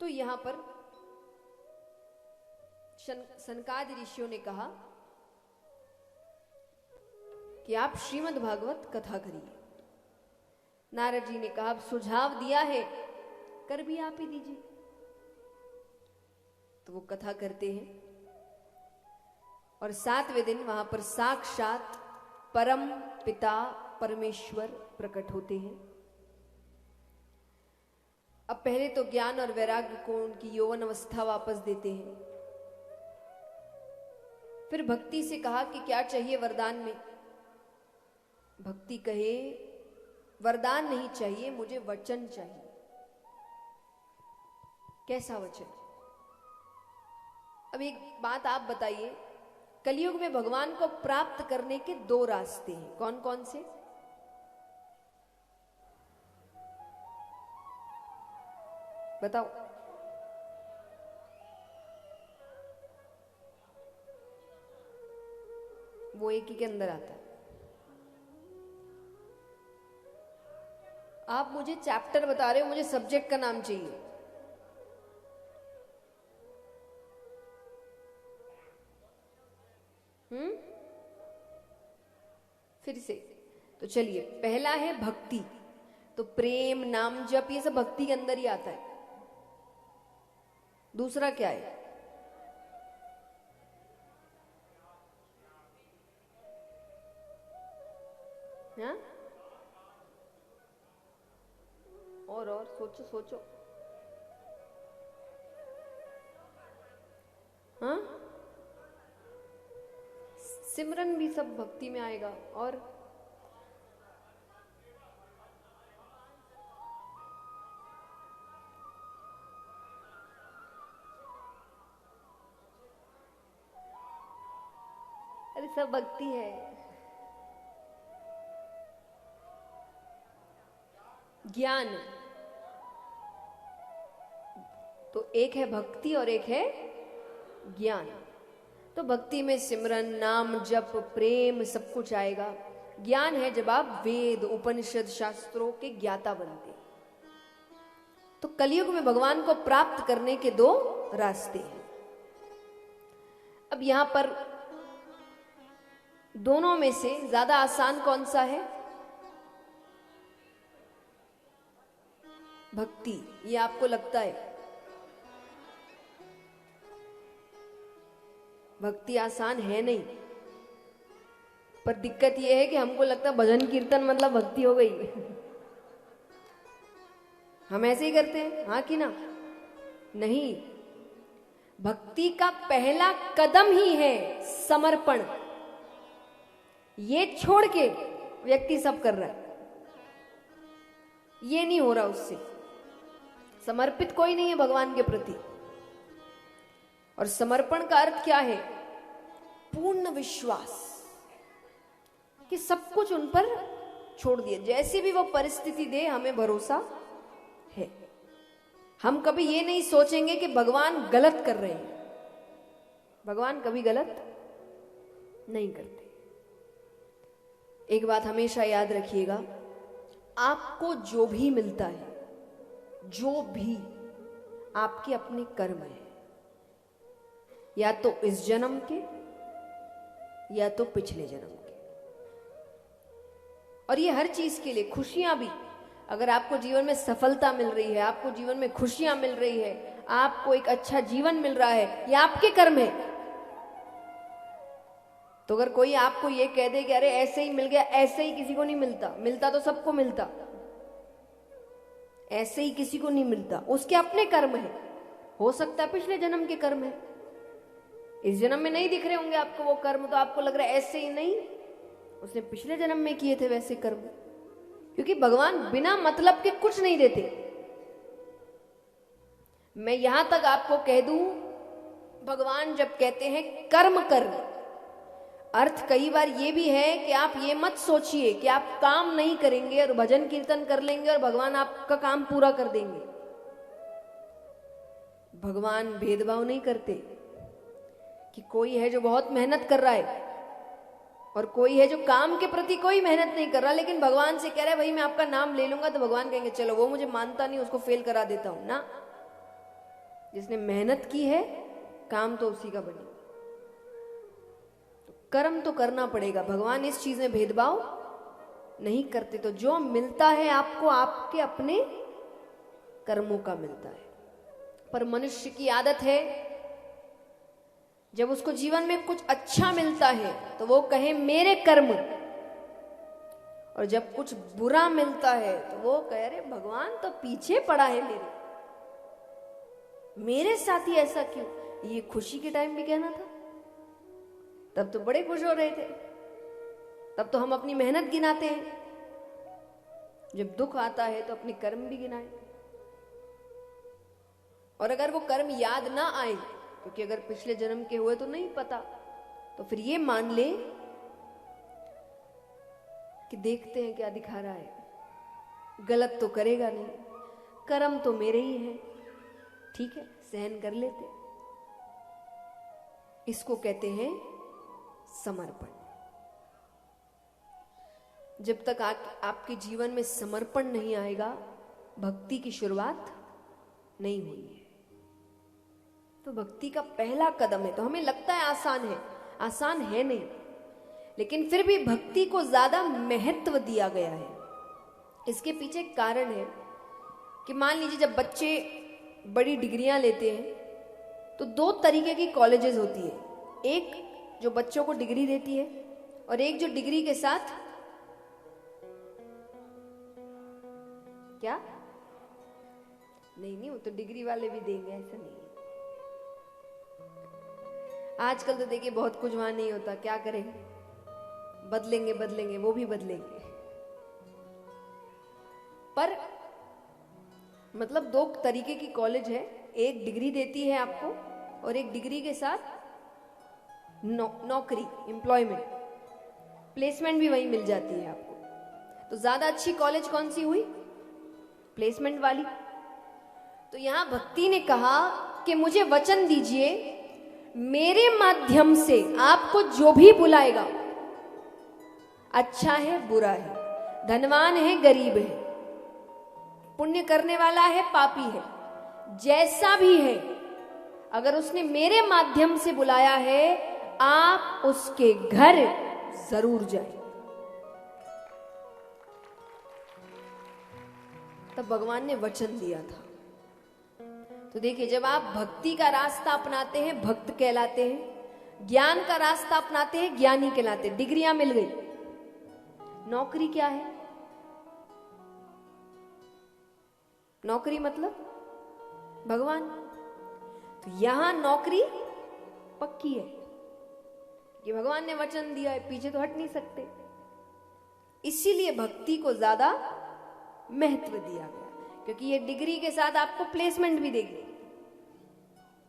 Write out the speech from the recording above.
तो यहां पर सनकादि ऋषियों ने कहा कि आप श्रीमद् भागवत कथा करिए। नारद जी ने कहा अब सुझाव दिया है, कर भी आप ही दीजिए। तो वो कथा करते हैं और 7वें दिन वहां पर साक्षात परम पिता परमेश्वर प्रकट होते हैं। अब पहले तो ज्ञान और वैराग्य को उनकी यौवन अवस्था वापस देते हैं। फिर भक्ति से कहा कि क्या चाहिए वरदान में। भक्ति कहे वरदान नहीं चाहिए, मुझे वचन चाहिए। कैसा वचन? अब एक बात आप बताइए, कलयुग में भगवान को प्राप्त करने के 2 रास्ते हैं, कौन कौन से? बताओ। वो एक ही के अंदर आता है। आप मुझे चैप्टर बता रहे हो, मुझे सब्जेक्ट का नाम चाहिए। फिर से तो चलिए, पहला है भक्ति। तो प्रेम, नाम जप, ये सब भक्ति के अंदर ही आता है। दूसरा क्या है? हाँ? और सोचो सोचो। हाँ, सिमरन भी सब भक्ति में आएगा। और अरे सब भक्ति है। ज्ञान तो एक है भक्ति और एक है ज्ञान। तो भक्ति में सिमरन, नाम जप, प्रेम सब कुछ आएगा। ज्ञान है जब आप वेद, उपनिषद, शास्त्रों के ज्ञाता बनते। तो कलयुग में भगवान को प्राप्त करने के 2 रास्ते हैं। अब यहां पर दोनों में से ज्यादा आसान कौन सा है? भक्ति। ये आपको लगता है? भक्ति आसान है नहीं, पर दिक्कत यह है कि हमको लगता है भजन कीर्तन मतलब भक्ति हो गई। हम ऐसे ही करते हैं, हाँ कि ना? नहीं, भक्ति का पहला कदम ही है समर्पण। ये छोड़ के व्यक्ति सब कर रहा है, ये नहीं हो रहा उससे। समर्पित कोई नहीं है भगवान के प्रति। और समर्पण का अर्थ क्या है? पूर्ण विश्वास कि सब कुछ उन पर छोड़ दिया, जैसी भी वो परिस्थिति दे हमें भरोसा है। हम कभी ये नहीं सोचेंगे कि भगवान गलत कर रहे हैं। भगवान कभी गलत नहीं करते। एक बात हमेशा याद रखिएगा, आपको जो भी मिलता है, जो भी आपके अपने कर्म है, या तो इस जन्म के या तो पिछले जन्म के। और ये हर चीज के लिए, खुशियां भी, अगर आपको जीवन में सफलता मिल रही है, आपको जीवन में खुशियां मिल रही है, आपको एक अच्छा जीवन मिल रहा है, ये आपके कर्म है। तो अगर कोई आपको ये कह दे कि अरे ऐसे ही मिल गया, ऐसे ही किसी को नहीं मिलता, मिलता तो सबको मिलता, ऐसे ही किसी को नहीं मिलता, उसके अपने कर्म है। हो सकता है पिछले जन्म के कर्म है, इस जन्म में नहीं दिख रहे होंगे आपको वो कर्म, तो आपको लग रहा है ऐसे ही, नहीं, उसने पिछले जन्म में किए थे वैसे कर्म। क्योंकि भगवान बिना मतलब के कुछ नहीं देते। मैं यहां तक आपको कह दूं, भगवान जब कहते हैं कर्म कर, अर्थ कई बार ये भी है कि आप ये मत सोचिए कि आप काम नहीं करेंगे और भजन कीर्तन कर लेंगे और भगवान आपका काम पूरा कर देंगे। भगवान भेदभाव नहीं करते कि कोई है जो बहुत मेहनत कर रहा है और कोई है जो काम के प्रति कोई मेहनत नहीं कर रहा, लेकिन भगवान से कह रहा है भाई मैं आपका नाम ले लूंगा, तो भगवान कहेंगे चलो वो मुझे मानता नहीं, उसको फेल करा देता हूं ना। जिसने मेहनत की है काम तो उसी का बनेगा। तो कर्म तो करना पड़ेगा। भगवान इस चीज में भेदभाव नहीं करते। तो जो मिलता है आपको आपके अपने कर्मों का मिलता है। पर मनुष्य की आदत है जब उसको जीवन में कुछ अच्छा मिलता है तो वो कहे मेरे कर्म, और जब कुछ बुरा मिलता है तो वो कहे अरे भगवान तो पीछे पड़ा है मेरे साथ ही ऐसा क्यों। ये खुशी के टाइम भी कहना था, तब तो बड़े खुश हो रहे थे, तब तो हम अपनी मेहनत गिनाते हैं। जब दुख आता है तो अपने कर्म भी गिनाए। और अगर वो कर्म याद ना आए, क्योंकि अगर पिछले जन्म के हुए तो नहीं पता, तो फिर ये मान ले कि देखते हैं क्या दिखा रहा है, गलत तो करेगा नहीं, कर्म तो मेरे ही हैं, ठीक है सहन कर लेते। इसको कहते हैं समर्पण। जब तक आपके जीवन में समर्पण नहीं आएगा, भक्ति की शुरुआत नहीं हुई है। तो भक्ति का पहला कदम है। तो हमें लगता है आसान है नहीं, लेकिन फिर भी भक्ति को ज्यादा महत्व दिया गया है। इसके पीछे कारण है कि मान लीजिए जब बच्चे बड़ी डिग्रियां लेते हैं तो दो तरीके की कॉलेजेस होती है, एक जो बच्चों को डिग्री देती है और एक जो डिग्री के साथ क्या नहीं वो तो डिग्री वाले भी देंगे, ऐसा नहीं है। आजकल तो देखिए बहुत कुछ वहां नहीं होता, क्या करें, बदलेंगे वो भी बदलेंगे। पर मतलब दो तरीके की कॉलेज है, एक डिग्री देती है आपको और एक डिग्री के साथ नौकरी, एम्प्लॉयमेंट, प्लेसमेंट भी वहीं मिल जाती है आपको। तो ज्यादा अच्छी कॉलेज कौन सी हुई? प्लेसमेंट वाली। तो यहां भक्ति ने कहा कि मुझे वचन दीजिए, मेरे माध्यम से आपको जो भी बुलाएगा, अच्छा है बुरा है, धनवान है गरीब है, पुण्य करने वाला है पापी है, जैसा भी है, अगर उसने मेरे माध्यम से बुलाया है आप उसके घर जरूर जाए। तब भगवान ने वचन दिया था। तो देखिए जब आप भक्ति का रास्ता अपनाते हैं भक्त कहलाते हैं, ज्ञान का रास्ता अपनाते हैं ज्ञानी कहलाते हैं। डिग्रियां मिल गई, नौकरी क्या है? नौकरी मतलब भगवान। तो यहां नौकरी पक्की है कि भगवान ने वचन दिया है, पीछे तो हट नहीं सकते। इसीलिए भक्ति को ज्यादा महत्व दिया गया, क्योंकि ये डिग्री के साथ आपको प्लेसमेंट भी देगी।